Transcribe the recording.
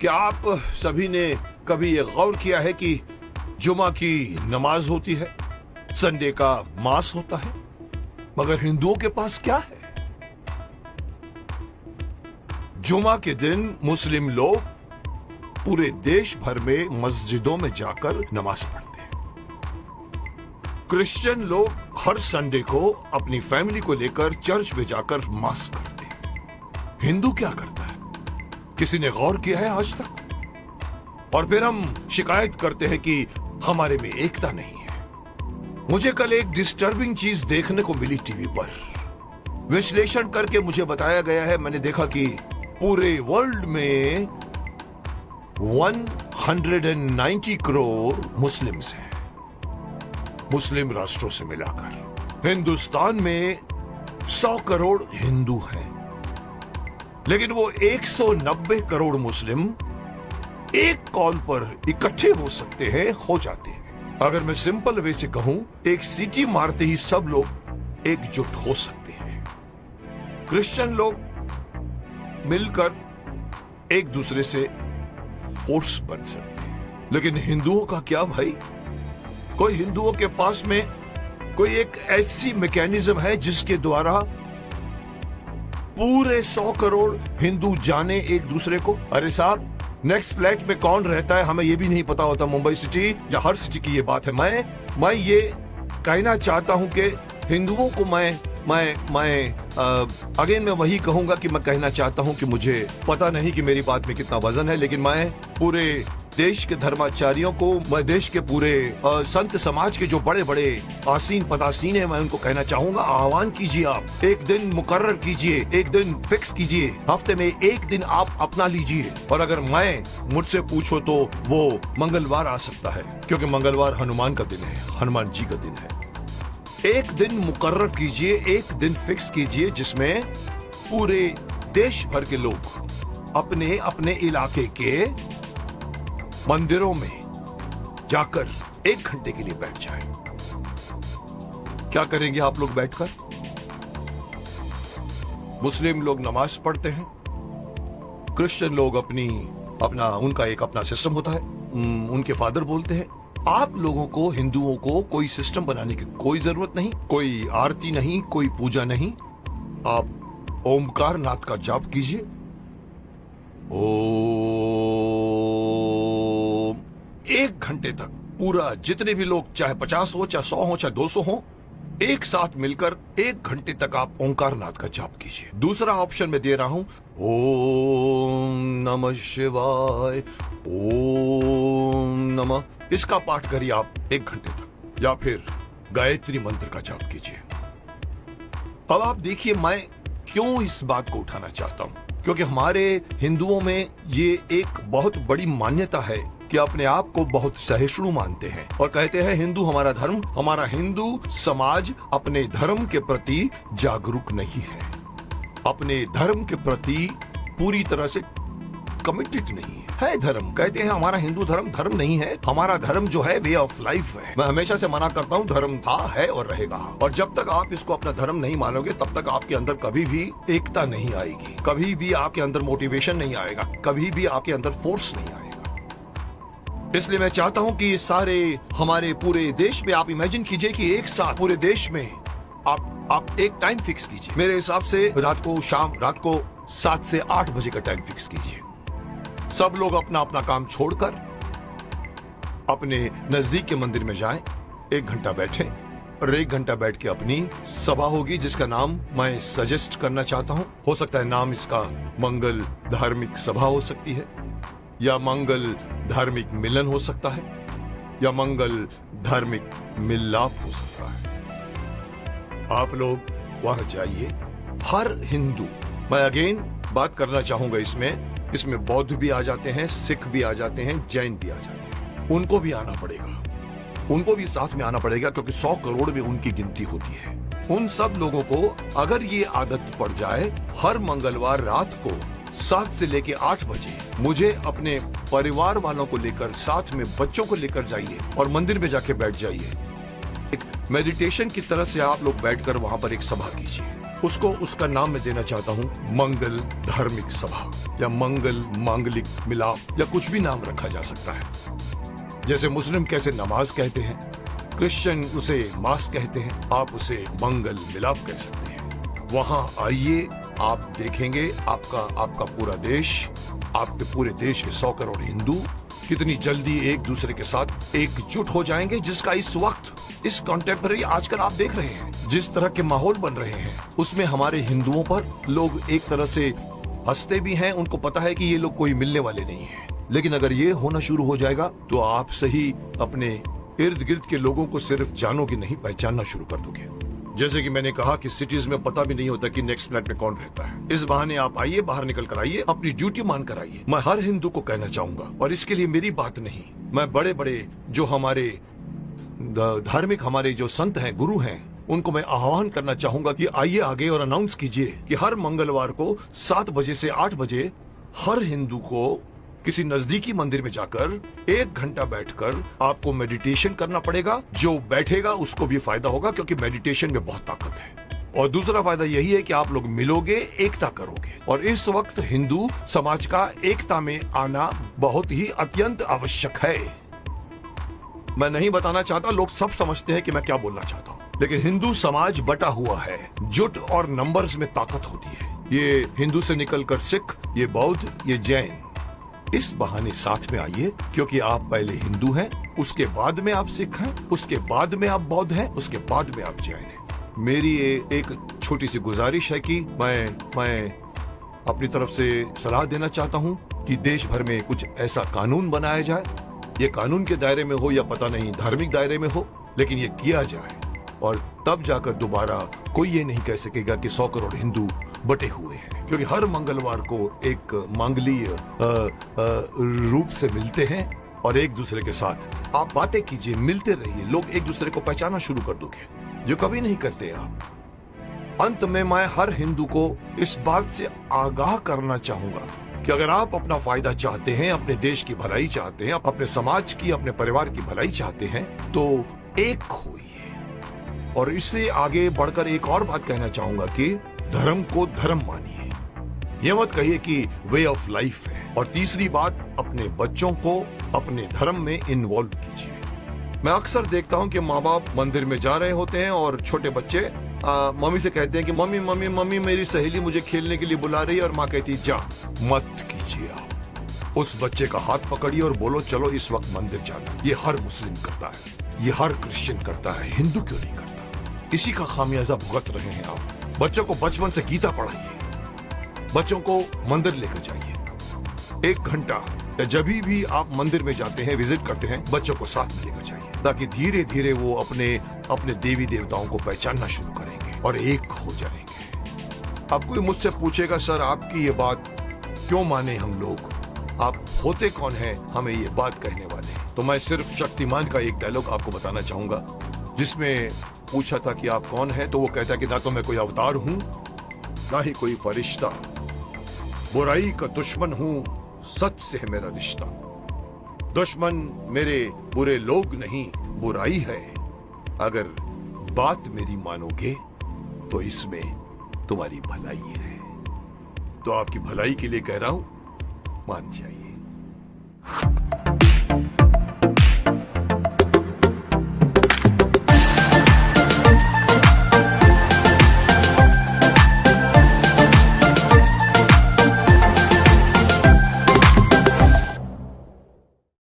क्या आप सभी ने कभी ये गौर किया है कि जुमा की नमाज होती है, संडे का मास होता है, मगर हिंदुओं के पास क्या है? जुमा के दिन मुस्लिम लोग पूरे देश भर में मस्जिदों में जाकर नमाज पढ़ते हैं। क्रिश्चियन लोग हर संडे को अपनी फैमिली को लेकर चर्च में जाकर मास करते हैं। हिंदू क्या करता है? किसी ने गौर किया है आज तक? और फिर हम शिकायत करते हैं कि हमारे में एकता नहीं है। मुझे कल एक डिस्टर्बिंग चीज देखने को मिली टीवी पर। विश्लेषण करके मुझे बताया गया है, मैंने देखा कि पूरे वर्ल्ड में 190 करोड़ मुस्लिम्स हैं, मुस्लिम राष्ट्रों से मिलाकर। हिंदुस्तान में 100 करोड़ हिंदू हैं, लेकिन वो 190 करोड़ मुस्लिम एक कॉल पर इकट्ठे हो सकते हैं, हो जाते हैं। अगर मैं सिंपल वे से कहूं, एक सीटी मारते ही सब लोग एकजुट हो सकते हैं। क्रिश्चियन लोग मिलकर एक दूसरे से फोर्स बन सकते हैं, लेकिन हिंदुओं का क्या भाई? कोई हिंदुओं के पास में कोई एक ऐसी मैकेनिज्म है जिसके द्वारा पूरे 100 करोड़ हिंदू जाने एक दूसरे को? अरे साहब, नेक्स्ट फ्लैट में कौन रहता है हमें ये भी नहीं पता होता। मुंबई सिटी या हर सिटी की ये बात है। मैं ये कहना चाहता हूं कि हिंदुओं को अगेन मैं वही कहूंगा कि मैं कहना चाहता हूं कि मुझे पता नहीं कि मेरी बात में कितना वजन है, लेकिन मैं पूरे देश के धर्माचार्यों को, मैं देश के पूरे संत समाज के जो बड़े बड़े आसीन पदासीन हैं, मैं उनको कहना चाहूंगा, आह्वान कीजिए, आप एक दिन मुकर्रर कीजिए, एक दिन फिक्स कीजिए, हफ्ते में एक दिन आप अपना लीजिए। और अगर मुझसे पूछो तो वो मंगलवार आ सकता है, क्योंकि मंगलवार हनुमान का दिन है, हनुमान जी का दिन है। एक दिन मुकर्रर कीजिए, एक दिन फिक्स कीजिए, जिसमें पूरे देश भर के लोग अपने अपने इलाके के मंदिरों में जाकर 1 घंटे के लिए बैठ जाएं। क्या करेंगे आप लोग बैठकर? मुस्लिम लोग नमाज पढ़ते हैं, क्रिश्चियन लोग उनका एक अपना सिस्टम होता है, उनके फादर बोलते हैं। आप लोगों को, हिंदुओं को, कोई सिस्टम बनाने की कोई जरूरत नहीं, कोई आरती नहीं, कोई पूजा नहीं। आप ओमकार नाथ का जाप कीजिए। ओम 1 घंटे तक पूरा, जितने भी लोग, चाहे 50 हो, चाहे 100 हो, चाहे 200 हो, एक साथ मिलकर 1 घंटे तक आप ओंकार नाथ का जाप कीजिए। दूसरा ऑप्शन मैं दे रहा हूं, ओम नमः शिवाय, ओम नमः, इसका पाठ करिए आप 1 घंटे तक, या फिर गायत्री मंत्र का जाप कीजिए। अब आप देखिए मैं क्यों इस बात को उठाना चाहता हूं, क्योंकि हमारे हिंदुओं में ये एक बहुत बड़ी मान्यता है कि अपने आप को बहुत सहिष्णु मानते हैं और कहते हैं हिंदू हमारा धर्म, हमारा हिंदू समाज अपने धर्म के प्रति जागरूक नहीं है, अपने धर्म के प्रति पूरी तरह से कमिटेड नहीं है। धर्म कहते हैं हमारा हिंदू धर्म धर्म नहीं है, हमारा धर्म जो है वे ऑफ लाइफ है। मैं हमेशा से मना करता हूँ, धर्म था, है और रहेगा। और जब तक आप इसको अपना धर्म नहीं मानोगे, तब तक आपके अंदर कभी भी एकता नहीं आएगी, कभी भी आपके अंदर मोटिवेशन नहीं आएगा, कभी भी आपके अंदर फोर्स नहीं आएगा। इसलिए मैं चाहता हूँ कि सारे हमारे पूरे देश में आप इमेजिन कीजिए कि एक साथ पूरे देश में आप एक टाइम फिक्स कीजिए। मेरे हिसाब से रात को 7 से 8 बजे का टाइम फिक्स कीजिए। सब लोग अपना अपना काम छोड़कर अपने नजदीक के मंदिर में जाएं, 1 घंटा बैठें और 1 घंटा बैठ के अपनी सभा होगी, जिसका नाम मैं सजेस्ट करना चाहता हूं। हो सकता है नाम इसका मंगल धार्मिक सभा हो सकती है, या मंगल धार्मिक मिलन हो सकता है, या मंगल धार्मिक मिलाप हो सकता है। आप लोग वहां जाइए। हर हिंदू, मैं अगेन बात करना चाहूंगा, इसमें बौद्ध भी आ जाते हैं, सिख भी आ जाते हैं, जैन भी आ जाते हैं, उनको भी आना पड़ेगा, उनको भी साथ में आना पड़ेगा, क्योंकि 100 करोड़ में उनकी गिनती होती है। उन सब लोगों को अगर ये आदत पड़ जाए, हर मंगलवार रात को 7 से लेके 8 बजे मुझे अपने परिवार वालों को लेकर, साथ में बच्चों को लेकर जाइए और मंदिर में जाके बैठ जाइए। एक मेडिटेशन की तरह से आप लोग बैठकर वहां पर एक सभा कीजिए। उसको उसका नाम मैं देना चाहता हूँ मंगल धार्मिक सभा या मंगल मांगलिक मिलाप या कुछ भी नाम रखा जा सकता है। जैसे मुस्लिम कैसे नमाज कहते हैं, क्रिश्चियन उसे मास कहते हैं, आप उसे मंगल मिलाप कह सकते हैं। वहां आइए, आप देखेंगे आपका पूरा देश, आपके पूरे देश के 100 करोड़ हिंदू कितनी जल्दी एक दूसरे के साथ एकजुट हो जाएंगे, जिसका इस वक्त इस कॉन्टेम्पररी आजकल आप देख रहे हैं जिस तरह के माहौल बन रहे हैं, उसमें हमारे हिंदुओं पर लोग एक तरह से हंसते भी हैं। उनको पता है कि ये लोग कोई मिलने वाले नहीं है, लेकिन अगर ये होना शुरू हो जाएगा तो आप सही अपने इर्द गिर्द के लोगों को सिर्फ जानोगे नहीं, पहचानना शुरू कर दोगे। जैसे कि मैंने कहा कि सिटीज में पता भी नहीं होता कि नेक्स्ट फ्लैट में कौन रहता है। इस बहाने आप आइए, बाहर निकल कर आइए, अपनी ड्यूटी मान कर आइए। मैं हर हिंदू को कहना चाहूंगा, और इसके लिए मेरी बात नहीं, मैं बड़े बड़े जो हमारे धार्मिक हमारे जो संत हैं, गुरु हैं, उनको मैं आह्वान करना चाहूंगा कि आइए आगे और अनाउंस कीजिए कि हर मंगलवार को 7 बजे से 8 बजे हर हिंदू को किसी नजदीकी मंदिर में जाकर 1 घंटा बैठकर आपको मेडिटेशन करना पड़ेगा। जो बैठेगा उसको भी फायदा होगा, क्योंकि मेडिटेशन में बहुत ताकत है। और दूसरा फायदा यही है कि आप लोग मिलोगे, एकता करोगे। और इस वक्त हिंदू समाज का एकता में आना बहुत ही अत्यंत आवश्यक है। मैं नहीं बताना चाहता, लोग सब समझते हैं कि मैं क्या बोलना चाहता हूँ, लेकिन हिंदू समाज बटा हुआ है। जुट और नंबर्स में ताकत होती है। ये हिंदू से निकलकर सिख, ये बौद्ध, ये जैन, इस बहाने साथ में आइए, क्योंकि आप पहले हिंदू हैं, उसके बाद में आप सिख हैं, उसके बाद में आप बौद्ध हैं, उसके बाद में आप जैन हैं। मेरी एक छोटी सी गुजारिश है कि मैं अपनी तरफ से सलाह देना चाहता हूं कि देश भर में कुछ ऐसा कानून बनाया जाए। ये कानून के दायरे में हो या पता नहीं धार्मिक दायरे में हो, लेकिन ये किया जाए, और तब जाकर दोबारा कोई ये नहीं कह सकेगा कि 100 करोड़ हिंदू बटे हुए हैं। क्योंकि हर मंगलवार को एक मांगलीय रूप से मिलते हैं और एक दूसरे के साथ आप बातें कीजिए, मिलते रहिए, लोग एक दूसरे को पहचानना शुरू कर दोगे, जो कभी नहीं करते आप। अंत में मैं हर हिंदू को इस बात से आगाह करना चाहूंगा कि अगर आप अपना फायदा चाहते हैं, अपने देश की भलाई चाहते हैं, अपने समाज की, अपने परिवार की भलाई चाहते हैं, तो एक होइए। और इससे आगे बढ़कर एक और बात कहना चाहूंगा कि धर्म को धर्म मानिए, ये मत कहिए कि वे ऑफ लाइफ है। और तीसरी बात, अपने बच्चों को अपने धर्म में इन्वॉल्व कीजिए। मैं अक्सर देखता हूँ कि माँ बाप मंदिर में जा रहे होते हैं और छोटे बच्चे मम्मी से कहते हैं कि मम्मी मम्मी मम्मी मेरी सहेली मुझे खेलने के लिए बुला रही है, और माँ कहती है जा मत कीजिए। आप उस बच्चे का हाथ पकड़िए और बोलो चलो इस वक्त मंदिर जाना। ये हर मुस्लिम करता है, ये हर क्रिश्चियन करता है, हिंदू क्यों नहीं करता? इसी का खामियाजा भुगत रहे हैं आप। बच्चों को बचपन से गीता पढ़ाइए, बच्चों को मंदिर लेकर जाइए। 1 घंटा या जब भी आप मंदिर में जाते हैं, विजिट करते हैं, बच्चों को साथ में लेकर जाइए, ताकि धीरे धीरे वो अपने देवी देवताओं को पहचानना शुरू करेंगे और एक हो जाएंगे। अब कोई मुझसे पूछेगा सर आपकी ये बात क्यों माने हम लोग, आप होते कौन हैं हमें ये बात कहने वाले? तो मैं सिर्फ शक्तिमान का एक डायलॉग आपको बताना चाहूंगा, जिसमें पूछा था कि आप कौन हैं, तो वो कहता है कि ना तो मैं कोई अवतार हूं, ना ही कोई फरिश्ता, बुराई का दुश्मन हूं, सच से है मेरा रिश्ता। दुश्मन मेरे बुरे लोग नहीं, बुराई है। अगर बात मेरी मानोगे तो इसमें तुम्हारी भलाई है। तो आपकी भलाई के लिए कह रहा हूं, मान जाइए।